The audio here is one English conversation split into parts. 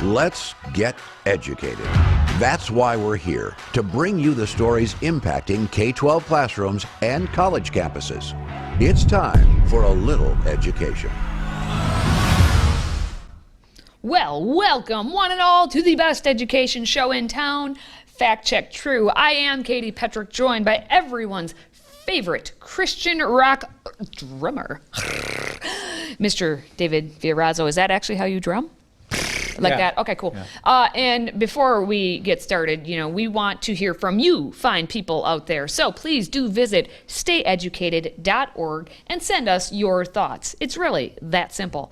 Let's get educated. That's why we're here, to bring you the stories impacting K-12 classrooms and college campuses. It's time for a little education. Well, welcome one and all to the best education show in town, Fact Check True. I am Katie Petrick, joined by everyone's favorite Christian rock drummer, Mr. David Fiorazzo. Is that actually how you drum? Like that? Okay, cool. Yeah. And before we get started, we want to hear from you fine people out there. So please do visit stayeducated.org and send us your thoughts. It's really that simple.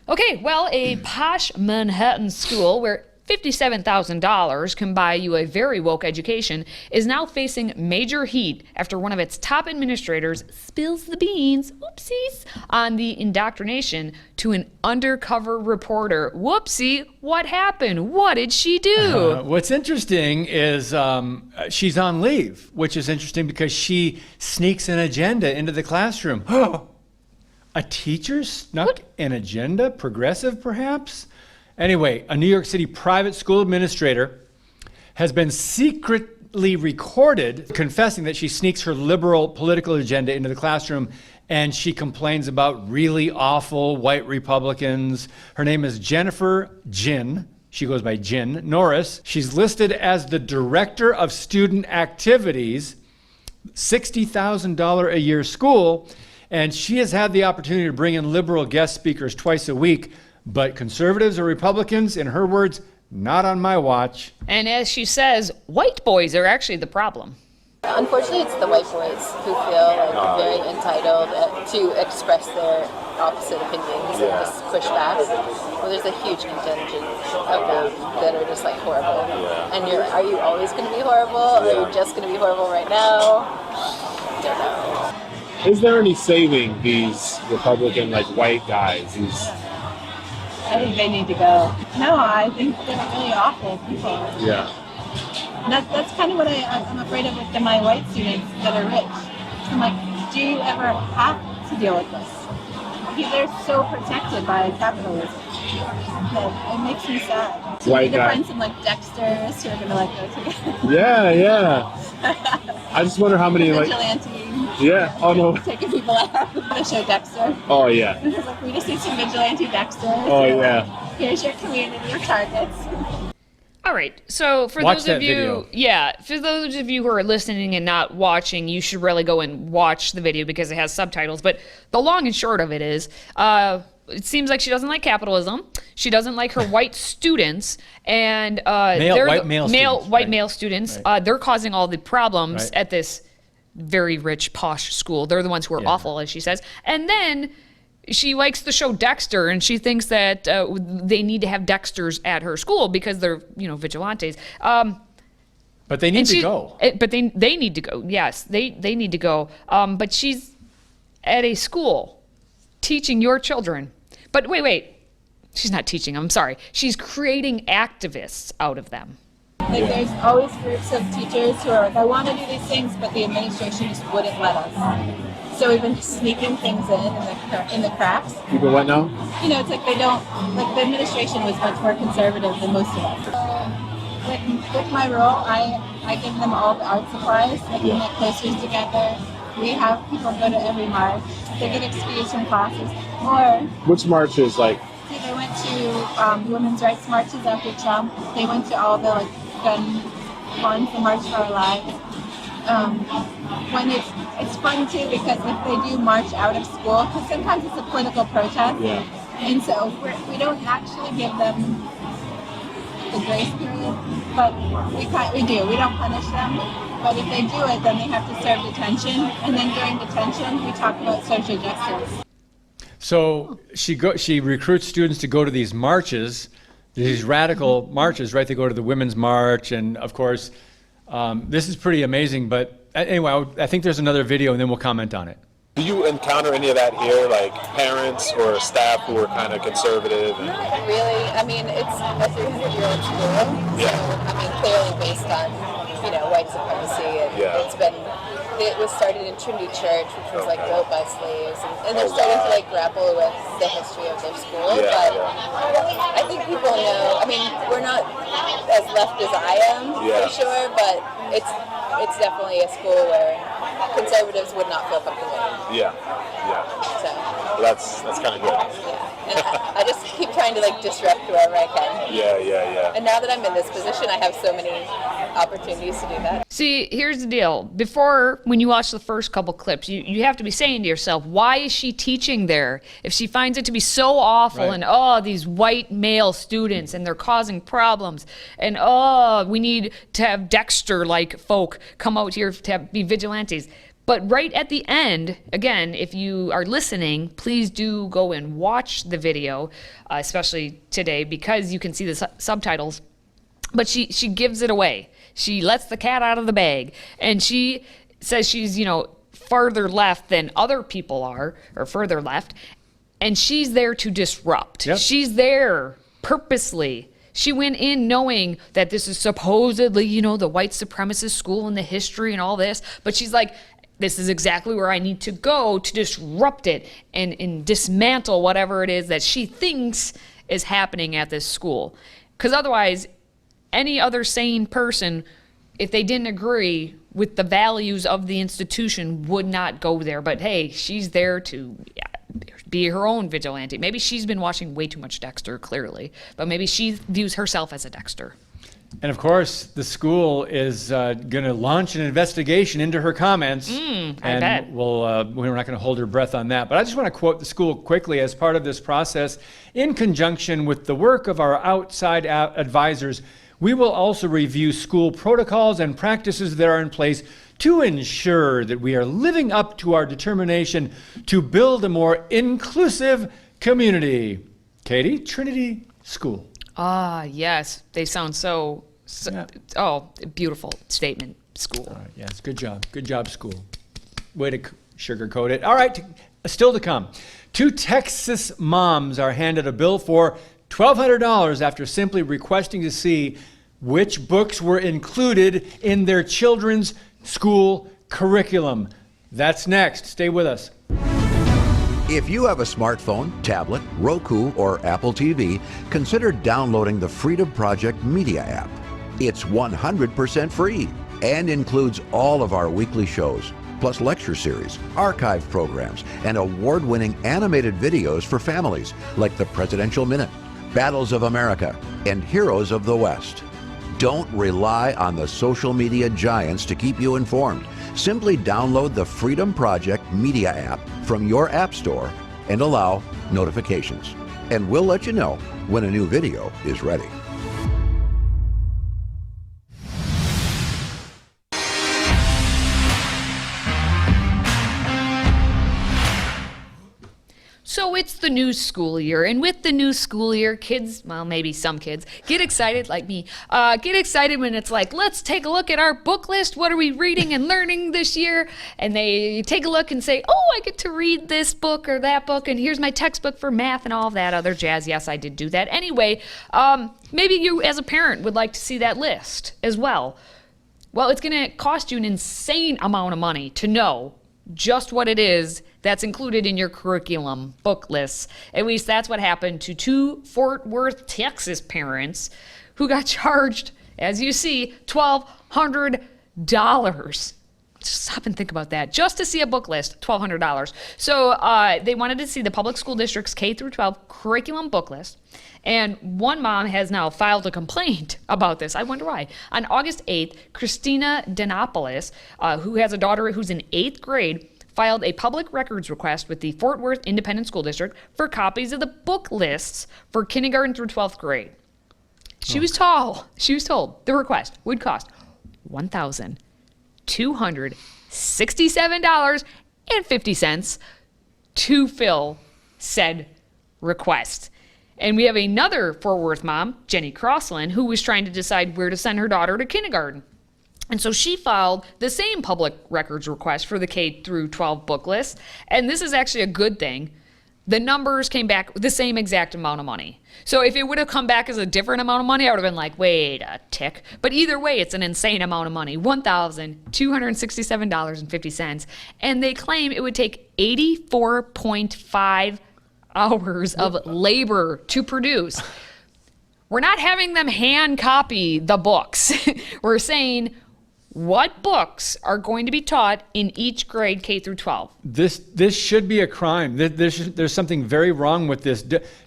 Okay, well, a posh Manhattan school where $57,000 can buy you a very woke education is now facing major heat after one of its top administrators spills the beans, whoopsies, on the indoctrination to an undercover reporter. Whoopsie, what happened? What did she do? What's interesting is she's on leave, which is interesting because she sneaks an agenda into the classroom. A teacher snuck an agenda? Progressive, perhaps? Anyway, a New York City private school administrator has been secretly recorded confessing that she sneaks her liberal political agenda into the classroom, and she complains about really awful white Republicans. Her name is Jennifer Jin. She goes by Jin Norris. She's listed as the director of student activities, $60,000 a year school, and she has had the opportunity to bring in liberal guest speakers twice a week. But conservatives or Republicans, in her words, not on my watch. And as she says, white boys are actually the problem. Unfortunately, it's the white boys who feel very entitled to express their opposite opinions and just push back. Well, there's a huge contingent of them that are just like horrible. And are you always going to be horrible? Or are you just going to be horrible right now? Don't know. Is there any saving these Republican, white guys? I think they need to go. No, I think they're really awful people. Yeah. That's kind of what I'm afraid of with my white students that are rich. I'm like, do you ever have to deal with this? They're so protected by capitalism that it makes me sad. So we need to find some Dexters who are gonna go together. Yeah. I just wonder how many vigilante. Yeah. Oh no. Taking people out. The show Dexter. Oh yeah. We just need some vigilante Dexters. Oh yeah. Here's your community of targets. All right, so for those of you who are listening and not watching, you should really go and watch the video because it has subtitles. But the long and short of it is, it seems like she doesn't like capitalism. She doesn't like her white students, and white male students. Right. They're causing all the problems at this very rich, posh school. They're the ones who are awful, as she says. And then she likes the show Dexter, and she thinks that they need to have Dexters at her school because they're, vigilantes. But they need to go. But they need to go. Yes, they need to go. But she's at a school teaching your children. But wait. She's not teaching them. I'm sorry. She's creating activists out of them. There's always groups of teachers who are like, I want to do these things, but the administration just wouldn't let us. So we've been sneaking things in the cracks. People what now? It's like they don't, the administration was much more conservative than most of us. With my role, I give them all the art supplies. We make posters together. We have people go to every march. They get excused from classes. Which marches, they went to women's rights marches after Trump. They went to all the gun ones, the March for Our Lives. When it's fun too because if they do march out of school, because sometimes it's a political protest, and so we don't actually give them the grace period, but we do. We don't punish them, but if they do it, then they have to serve detention, and then during detention, we talk about social justice. So she recruits students to go to these marches, these radical marches, right? They go to the Women's March, and of course, this is pretty amazing. But anyway, I think there's another video, and then we'll comment on it. Do you encounter any of that here, parents or staff who are kind of conservative? Not really. I mean, it's a 300-year-old school. Yeah. So, clearly based on, white supremacy. And it was started in Trinity Church, which was built by slaves, and they're starting to grapple with the history of their school. But I think people know. I mean, as left as I am, Yeah. for sure, but it's definitely a school where conservatives would not feel comfortable. Yeah. So, Well, that's kind of good. yeah. And I just keep trying to like disrupt wherever I can. Yeah. And now that I'm in this position, I have so many opportunities to do that. See, here's the deal. Before, when you watch the first couple clips, you have to be saying to yourself, why is she teaching there? If she finds it to be so awful Right. and, these white male students and they're causing problems and, we need to have Dexter-like folk come out here to be vigilantes. But right at the end, again, if you are listening, please do go and watch the video, especially today, because you can see the subtitles. But she gives it away. She lets the cat out of the bag. And she says she's, farther left than other people are, or further left. And she's there to disrupt. Yep. She's there purposely. She went in knowing that this is supposedly, the white supremacist school and the history and all this. But she's like, this is exactly where I need to go to disrupt it and dismantle whatever it is that she thinks is happening at this school. Because otherwise, any other sane person, if they didn't agree with the values of the institution, would not go there. But hey, she's there to be her own vigilante. Maybe she's been watching way too much Dexter, clearly. But maybe she views herself as a Dexter. And of course, the school is going to launch an investigation into her comments. I and bet. we're not going to hold her breath on that. But I just want to quote the school quickly as part of this process. In conjunction with the work of our outside advisors, we will also review school protocols and practices that are in place to ensure that we are living up to our determination to build a more inclusive community. Katie, Trinity School. Yes. They sound so Yeah. beautiful statement, school. Yes, good job. Good job, school. Way to sugarcoat it. All right, still to come. 2 Texas moms are handed a bill for $1,200 after simply requesting to see which books were included in their children's school curriculum. That's next. Stay with us. If you have a smartphone, tablet, Roku, or Apple TV, consider downloading the FreedomProject Media app. It's 100% free and includes all of our weekly shows, plus lecture series, archive programs, and award-winning animated videos for families like the Presidential Minute, Battles of America, and Heroes of the West. Don't rely on the social media giants to keep you informed. Simply download the Freedom Project Media app from your app store and allow notifications. And we'll let you know when a new video is ready. So it's the new school year, and with the new school year, kids, well, maybe some kids, get excited, like me, get excited when it's like, let's take a look at our book list. What are we reading and learning this year? And they take a look and say, I get to read this book or that book, and here's my textbook for math and all of that other jazz. Yes, I did do that. Anyway, maybe you as a parent would like to see that list as well. Well, it's going to cost you an insane amount of money to know just what it is that's included in your curriculum book lists. At least that's what happened to 2 Fort Worth, Texas parents who got charged, as you see, $1,200. Just stop and think about that. Just to see a book list, $1,200. So they wanted to see the public school district's K through 12 curriculum book list. And one mom has now filed a complaint about this. I wonder why. On August 8th, Christina Denopoulos, who has a daughter who's in 8th grade, filed a public records request with the Fort Worth Independent School District for copies of the book lists for kindergarten through 12th grade. She was told the request would cost $1,267.50 to fill said request. And we have another Fort Worth mom, Jenny Crossland, who was trying to decide where to send her daughter to kindergarten. And so she filed the same public records request for the K through 12 book list. And this is actually a good thing. The numbers came back with the same exact amount of money. So if it would have come back as a different amount of money, I would have been like, wait a tick. But either way, it's an insane amount of money, $1,267.50. And they claim it would take 84.5 hours of labor to produce. We're not having them hand copy the books. We're saying what books are going to be taught in each grade K through 12. This should be a crime. There's something very wrong with this.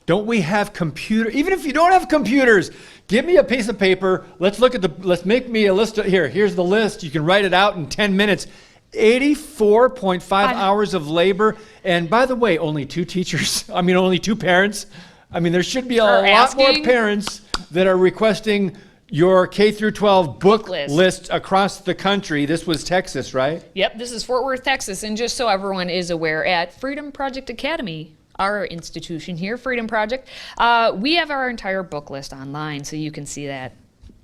Don't we have even if you don't have computers, give me a piece of paper. Let's make me a list. Here's the list. You can write it out in 10 minutes. 84.5 hours of labor. And by the way, only 2 teachers. Only 2 parents. There should be a lot more parents that are requesting your K through 12 book list across the country. This was Texas, right? Yep, this is Fort Worth, Texas. And just so everyone is aware, at Freedom Project Academy, our institution here, Freedom Project, we have our entire book list online, so you can see that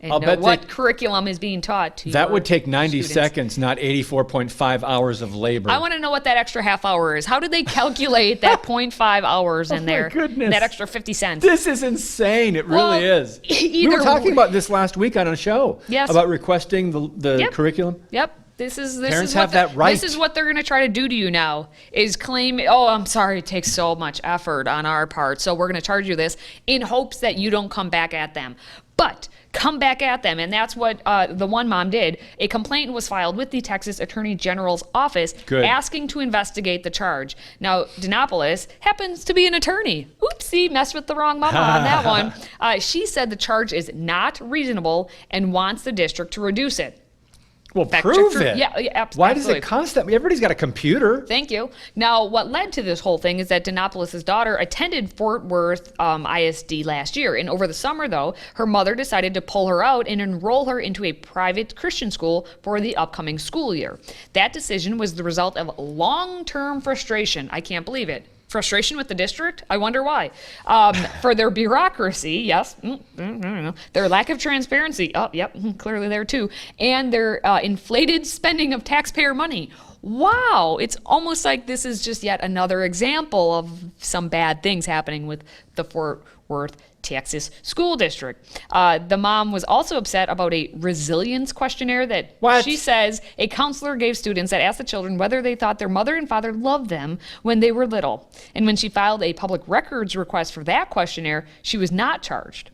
and know what curriculum is being taught to That would take 90 students. seconds, not 84.5 hours of labor. I want to know what that extra half hour is. How did they calculate that 0.5 hours in there? Goodness. That extra 50 cents. This is insane. It really is. We were talking about this last week on a show. Yes. About requesting the curriculum. Yep. This is Parents what have that right. This is what they're going to try to do to you now, is claim, oh, I'm sorry, it takes so much effort on our part, so we're going to charge you this in hopes that you don't come back at them. But come back at them, and that's what the one mom did. A complaint was filed with the Texas Attorney General's office asking to investigate the charge. Now, Dinopolis happens to be an attorney. Oopsie, messed with the wrong mama on that one. She said the charge is not reasonable and wants the district to reduce it. Well, prove it. Yeah, Why absolutely. does it cost that? Everybody's got a computer. Thank you. Now, what led to this whole thing is that Dinopolis' daughter attended Fort Worth ISD last year. And over the summer, though, her mother decided to pull her out and enroll her into a private Christian school for the upcoming school year. That decision was the result of long-term frustration. I can't believe it. Frustration with the district? I wonder why. For their bureaucracy, yes, their lack of transparency, clearly there too, and their inflated spending of taxpayer money. Wow, it's almost like this is just yet another example of some bad things happening with the Fort Worth, Texas school district. The mom was also upset about a resilience questionnaire that she says a counselor gave students that asked the children whether they thought their mother and father loved them when they were little. And when she filed a public records request for that questionnaire, she was not charged.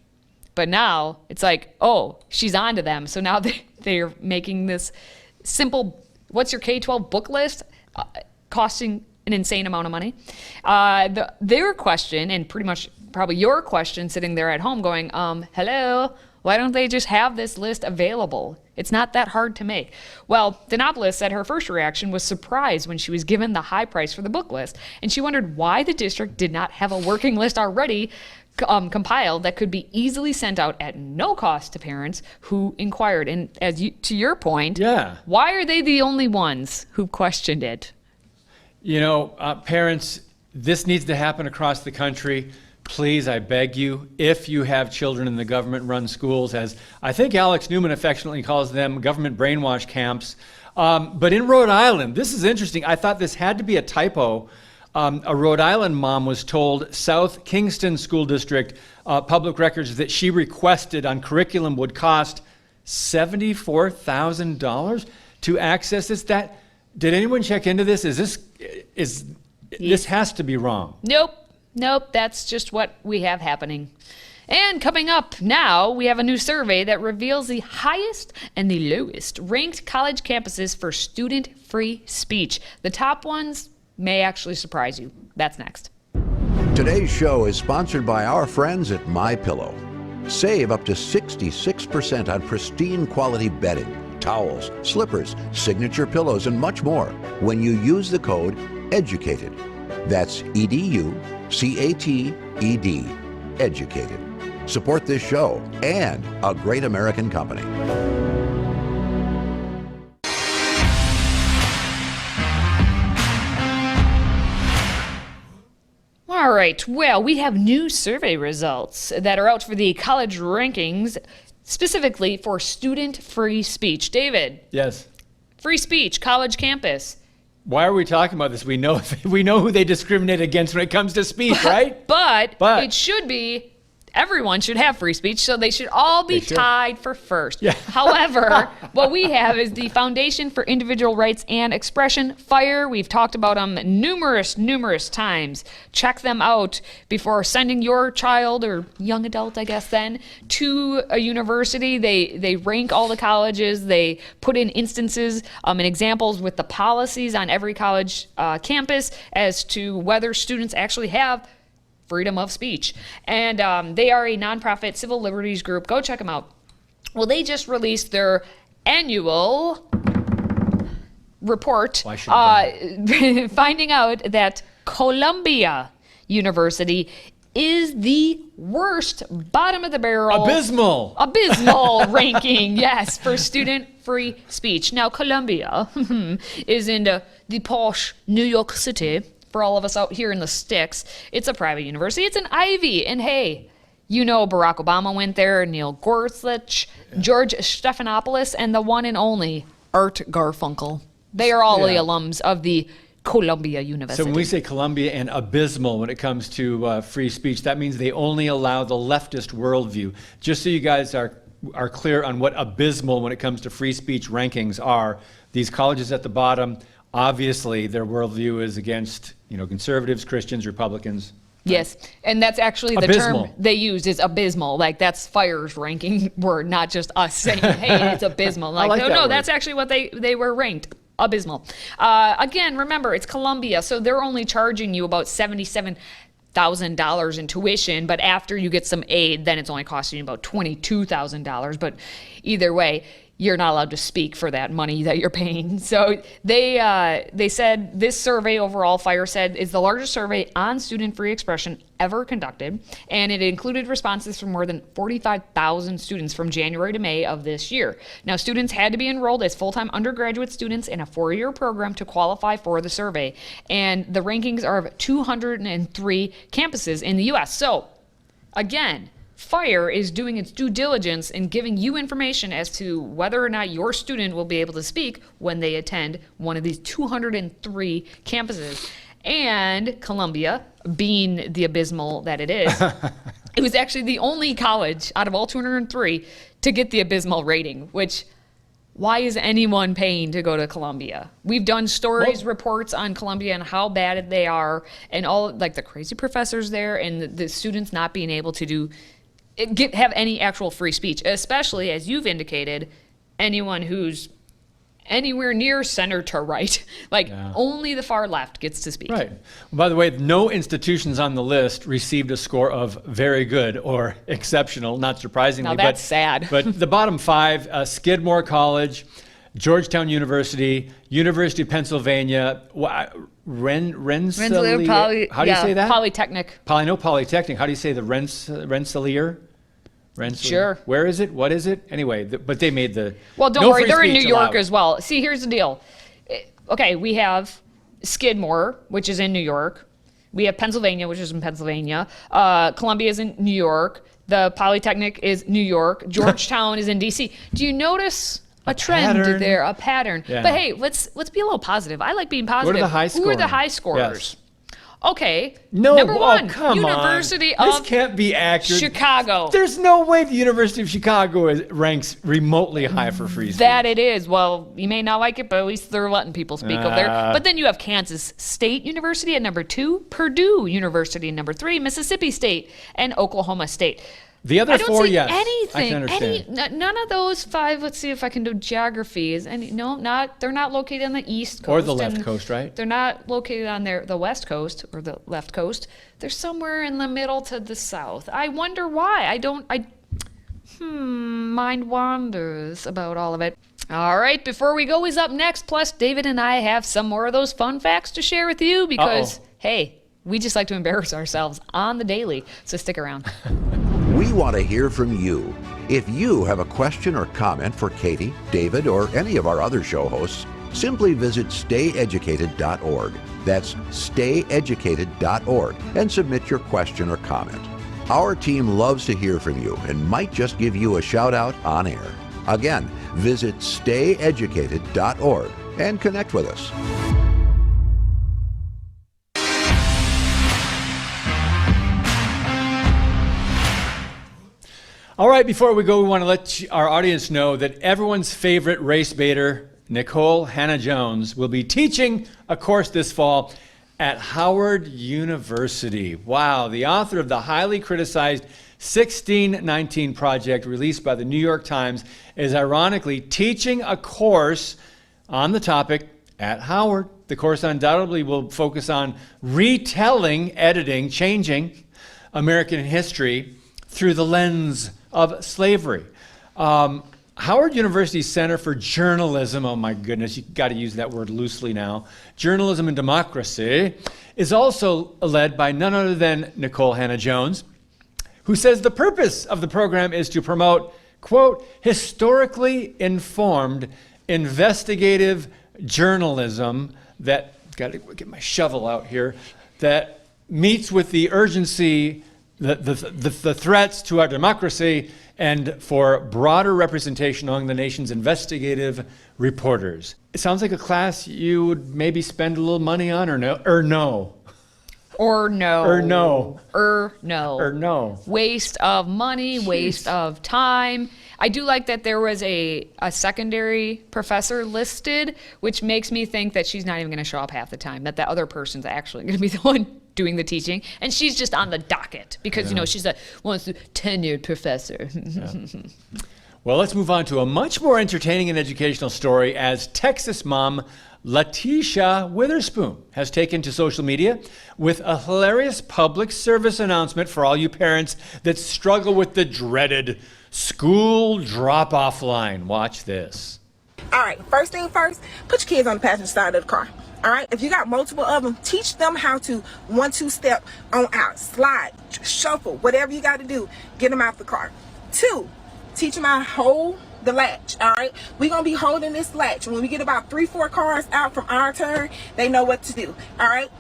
But now it's like, oh, she's on to them. So now they're making this simple, what's your K-12 book list, costing an insane amount of money. Their question, and pretty much probably your question sitting there at home going, hello, why don't they just have this list available? It's not that hard to make. Well, Dinopolis said her first reaction was surprise when she was given the high price for the book list, and she wondered why the district did not have a working list already compiled that could be easily sent out at no cost to parents who inquired. And to your point, why are they the only ones who questioned it? Parents, this needs to happen across the country. Please, I beg you, if you have children in the government-run schools, as I think Alex Newman affectionately calls them, government brainwash camps. But in Rhode Island, this is interesting. I thought this had to be a typo. A Rhode Island mom was told South Kingston School District public records that she requested on curriculum would cost $74,000 to access this. Did anyone check into this? This has to be wrong. Nope, that's just what we have happening. And coming up now, we have a new survey that reveals the highest and the lowest ranked college campuses for student-free speech. The top ones may actually surprise you. That's next. Today's show is sponsored by our friends at MyPillow. Save up to 66% on pristine quality bedding, towels, slippers, signature pillows, and much more when you use the code EDUCATED. That's EDUCATED, educated. Support this show and a great American company. All right, well, we have new survey results that are out for the college rankings, specifically for student-free speech. David. Yes. Free speech, college campus. Why are we talking about this? We know who they discriminate against when it comes to speech, right? But it should be everyone should have free speech, so they should all be They should. tied for first. Yeah. However, what we have is the Foundation for Individual Rights and Expression, FIRE. We've talked about them numerous times. Check them out before sending your child or young adult, I guess then, to a university. They rank all the colleges. They put in instances and examples with the policies on every college campus as to whether students actually have freedom of speech. And they are a nonprofit civil liberties group. Go check them out. Well, they just released their annual report Well, I should've finding out that Columbia University is the worst, bottom of the barrel, Abysmal. ranking, yes, for student free speech. Now, Columbia is in the posh New York City. For all of us out here in the sticks, it's a private university. It's an Ivy, and hey, you know Barack Obama went there, Neil Gorsuch, George Stephanopoulos, and the one and only Art Garfunkel. They are all the Yeah. alums of the Columbia So University. when we say Columbia and abysmal when it comes to free speech, that means they only allow the leftist worldview. Just so you guys are clear on what abysmal when it comes to free speech rankings are, these colleges at the bottom, obviously their worldview is against, conservatives, Christians, Republicans. Yes, and that's actually the Abysmal. term they used is abysmal. Like that's FIRE's ranking word, not just us saying, hey, it's abysmal. Like, like that no, word. that's actually what they were ranked. Abysmal. Again, remember, it's Columbia, so they're only charging you about $77,000 in tuition, but after you get some aid, then it's only costing you about $22,000. But either way, you're not allowed to speak for that money that you're paying. So they said this survey overall, FIRE said, is the largest survey on student free expression ever conducted, and it included responses from more than 45,000 students from January to May of this year. Now, students had to be enrolled as full-time undergraduate students in a 4-year program to qualify for the survey, and the rankings are of 203 campuses in the U.S. So, again, FIRE is doing its due diligence in giving you information as to whether or not your student will be able to speak when they attend one of these 203 campuses. And Columbia, being the abysmal that it is, it was actually the only college out of all 203 to get the abysmal rating, which, why is anyone paying to go to Columbia? We've done stories, reports on Columbia and how bad they are, and all like the crazy professors there and the students not being able to have any actual free speech, especially, as you've indicated, anyone who's anywhere near center to right. Like, only the far left gets to speak. Right. By the way, no institutions on the list received a score of very good or exceptional, not surprisingly. Now that's sad. But the bottom 5, Skidmore College, Georgetown University, University of Pennsylvania, Rensselaer. How do you say that? Polytechnic. I know Polytechnic. How do you say the Rensselaer? Sure. Where is it? What is it? Anyway, but they made the. Well, don't no worry, free they're in New speech York allowed. as well. See, here's the deal. Okay, we have Skidmore, which is in New York. We have Pennsylvania, which is in Pennsylvania. Columbia is in New York. The Polytechnic is New York. Georgetown is in D.C. Do you notice a trend pattern. there? A pattern. Yeah. But hey, let's be a little positive. I like being positive. Go to the high Who are the scoring. high scorers? Yes. Okay. No, Number oh, one, come University on. of This can't be accurate. Chicago. There's no way the University of Chicago ranks remotely high for free speech. That it is. Well, you may not like it, but at least they're letting people speak over there. Ah. But then you have Kansas State University at number 2, Purdue University at number 3, Mississippi State, and Oklahoma State. The other I don't 4, see yes. anything. I can understand. None of those 5. Let's see if I can do geography. They're not located on the East Coast Or the left and coast, right? They're not located on the West Coast or the left coast. They're somewhere in the middle to the south. I wonder why. Mind wanders about all of it. All right, before we go, is up next. Plus, David and I have some more of those fun facts to share with you because, hey, we just like to embarrass ourselves on the daily. So stick around. We want to hear from you. If you have a question or comment for Katie, David, or any of our other show hosts, simply visit stayeducated.org. That's stayeducated.org and submit your question or comment. Our team loves to hear from you and might just give you a shout out on air. Again, visit stayeducated.org and connect with us. All right, before we go, we want to let our audience know that everyone's favorite race baiter, Nicole Hannah-Jones, will be teaching a course this fall at Howard University. Wow, the author of the highly criticized 1619 Project, released by the New York Times, is ironically teaching a course on the topic at Howard. The course undoubtedly will focus on retelling, editing, changing American history through the lens of slavery. Howard University's Center for Journalism, oh my goodness, you got to use that word loosely now, Journalism and Democracy, is also led by none other than Nicole Hannah-Jones, who says the purpose of the program is to promote, quote, historically informed, investigative journalism that, got to get my shovel out here, that meets with the urgency, the threats to our democracy, and for broader representation among the nation's investigative reporters. It sounds like a class you would maybe spend a little money on, or no? Or no. Or no. Or no. Waste of money, waste of time. I do like that there was a secondary professor listed, which makes me think that she's not even going to show up half the time, that the other person's actually going to be the one doing the teaching, and she's just on the docket because, she's a tenured professor. Well, let's move on to a much more entertaining and educational story as Texas mom Letitia Witherspoon has taken to social media with a hilarious public service announcement for all you parents that struggle with the dreaded school drop-off line. Watch this. All right, first thing first, put your kids on the passenger side of the car. All right, if you got multiple of them, teach them how to 1-2 step on out, slide, shuffle, whatever you got to do, get them out the car. 2, teach them how to hold the latch. All right, we're gonna be holding this latch. When we get about 3-4 cars out from our turn, they know what to do. All right.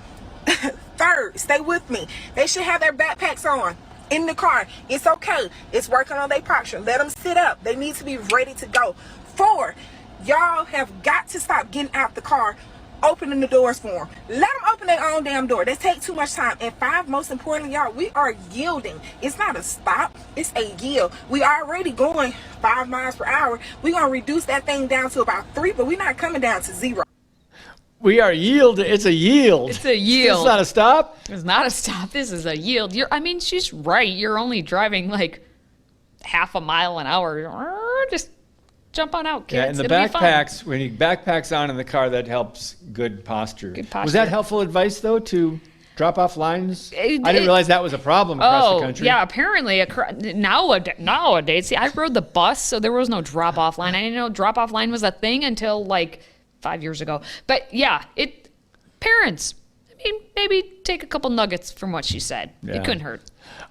3rd, stay with me. They should have their backpacks on in the car. It's okay. It's working on their posture. Let them sit up. They need to be ready to go. 4, y'all have got to stop getting out the car, opening the doors for them. Let them open their own damn door. They take too much time. And 5, most importantly, y'all, we are yielding. It's not a stop, it's a yield. We already going 5 miles per hour. We're going to reduce that thing down to about 3, but we're not coming down to 0. We are yield. It's a yield. It's a yield. It's not a stop. It's not a stop. This is a yield. She's right. You're only driving like half a mile an hour. Just jump on out, kids. Yeah, and the backpacks, when you backpacks on in the car, that helps good posture. Was that helpful advice, though, to drop off lines? I didn't realize that was a problem across the country. Yeah, apparently nowadays. See, I rode the bus, so there was no drop off line. I didn't know drop off line was a thing until like 5 years ago. But yeah, parents, maybe take a couple nuggets from what she said. Yeah. It couldn't hurt.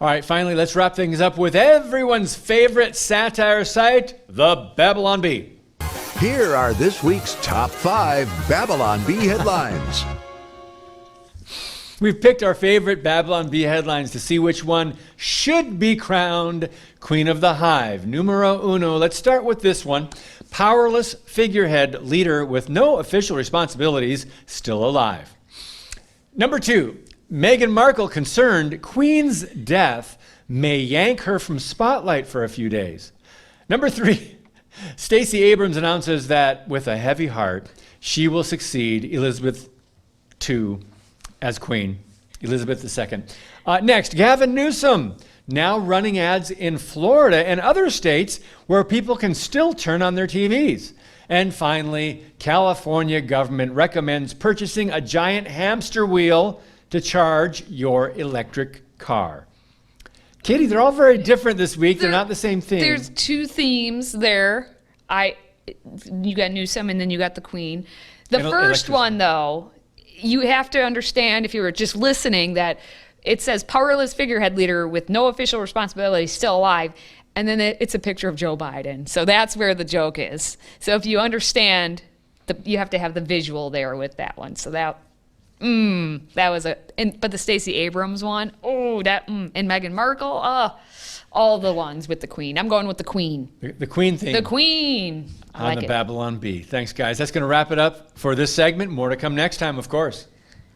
All right, finally, let's wrap things up with everyone's favorite satire site, the Babylon Bee. Here are this week's top 5 Babylon Bee headlines. We've picked our favorite Babylon Bee headlines to see which one should be crowned Queen of the Hive. Numero uno. Let's start with this one. Powerless figurehead leader with no official responsibilities still alive. Number 2. Meghan Markle concerned Queen's death may yank her from spotlight for a few days. Number 3. Stacey Abrams announces that with a heavy heart, she will succeed Elizabeth II as Queen, Elizabeth II. Next, Gavin Newsom, now running ads in Florida and other states where people can still turn on their TVs. And finally, California government recommends purchasing a giant hamster wheel to charge your electric car. Katie, they're all very different this week. They're not the same theme. There's 2 themes there. You got Newsom and then you got the Queen. The first one, though, you have to understand, if you were just listening, that it says powerless figurehead leader with no official responsibility still alive. And then it's a picture of Joe Biden. So that's where the joke is. So if you understand, you have to have the visual there with that one. So that was but the Stacey Abrams one, and Meghan Markle, all the ones with the Queen. I'm going with the Queen. The Queen theme. The Queen. On the Babylon Bee. Thanks, guys. That's going to wrap it up for this segment. More to come next time, of course.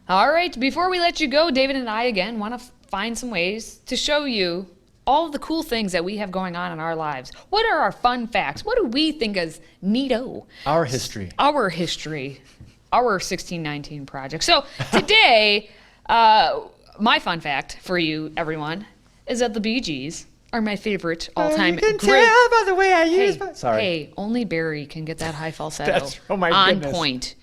All right. Before we let you go, David and I, again, want to find some ways to show you all the cool things that we have going on in our lives. What are our fun facts? What do we think is neato? Our history. Our history. Our 1619 project. So today, my fun fact for you, everyone, is that the Bee Gees are my favorite all-time You can group. tell by the way I use Hey, my... Sorry. hey, only Barry can get that high falsetto That's- oh my on goodness. point.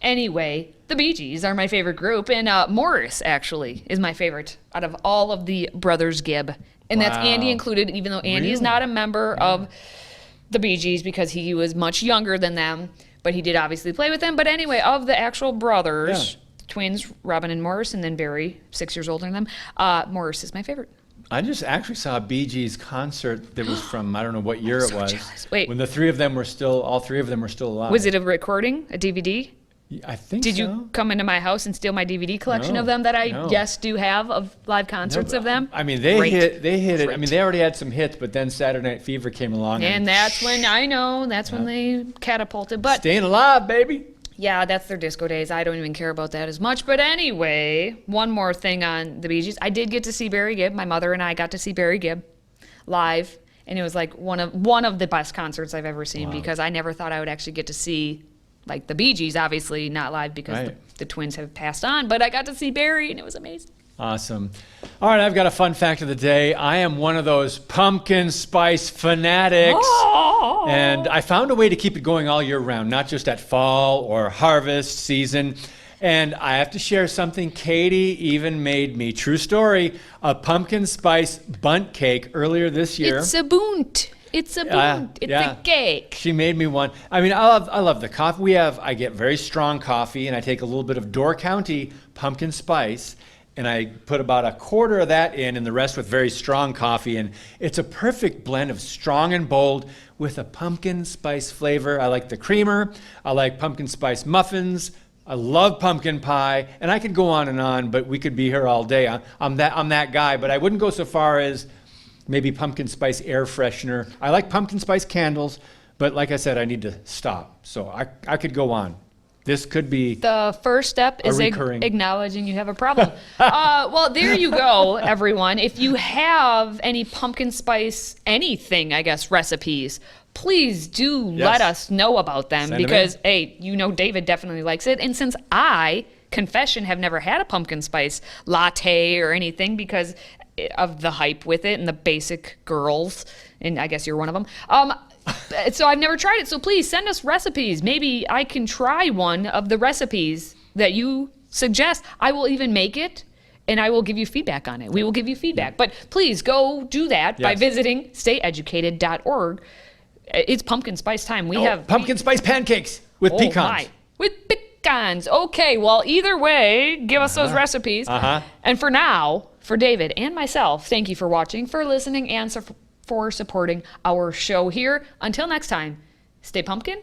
Anyway, the Bee Gees are my favorite group, and Morris, actually, is my favorite out of all of the Brothers Gibb. And that's Wow. Andy included, even though Andy is Really? not a member of the Bee Gees because he was much younger than them, but he did obviously play with them. But anyway, of the actual brothers, twins, Robin and Morris, and then Barry, 6 years older than them, Morris is my favorite. I just actually saw a Bee Gees concert that was from, I don't know what year it so was. jealous. Wait. When all three of them were still alive. Was it a recording, a DVD? I think Did so. you come into my house and steal my DVD collection No, of them that I, no. yes, do have of live concerts of them? I mean, they Great. hit it. I Great. mean, they already had some hits, but then Saturday Night Fever came along. And that's when, I know, that's when they catapulted. But Staying alive, baby. yeah, that's their disco days. I don't even care about that as much. But anyway, one more thing on the Bee Gees. I did get to see Barry Gibb. My mother and I got to see Barry Gibb live. And it was like one of the best concerts I've ever seen because I never thought I would actually get to see like the Bee Gees, obviously not live because Right. the twins have passed on. But I got to see Barry and it was amazing. Awesome. All right, I've got a fun fact of the day. I am one of those pumpkin spice fanatics. Oh. And I found a way to keep it going all year round, not just at fall or harvest season. And I have to share something Katie even made me. True story, a pumpkin spice bundt cake earlier this year. It's a boont. It's a boont. It's yeah. a cake. She made me one. I mean, I love the coffee. I get very strong coffee, and I take a little bit of Door County pumpkin spice, and I put about a quarter of that in, and the rest with very strong coffee. And it's a perfect blend of strong and bold with a pumpkin spice flavor. I like the creamer. I like pumpkin spice muffins. I love pumpkin pie, and I could go on, but we could be here all day. I'm that guy, but I wouldn't go so far as maybe pumpkin spice air freshener. I like pumpkin spice candles, but like I said, I need to stop. So I could go on. This could be The first step is recurring. acknowledging you have a problem. Well, there you go, everyone. If you have any pumpkin spice, anything, I guess, recipes, please do Yes. let us know about them Send 'em because, in. hey, you know David definitely likes it. And since confession, have never had a pumpkin spice latte or anything because of the hype with it and the basic girls, and I guess you're one of them. So I've never tried it. So please send us recipes. Maybe I can try one of the recipes that you suggest. I will even make it and I will give you feedback on it. We will give you feedback. But please go do that by Yes. visiting stayeducated.org. It's pumpkin spice time. We have pumpkin spice pancakes with Oh pecans. my. With pecans. Okay, well, either way, give us those recipes. Uh-huh. And for now, for David and myself, thank you for watching, for listening, and for supporting our show here. Until next time, stay pumpkin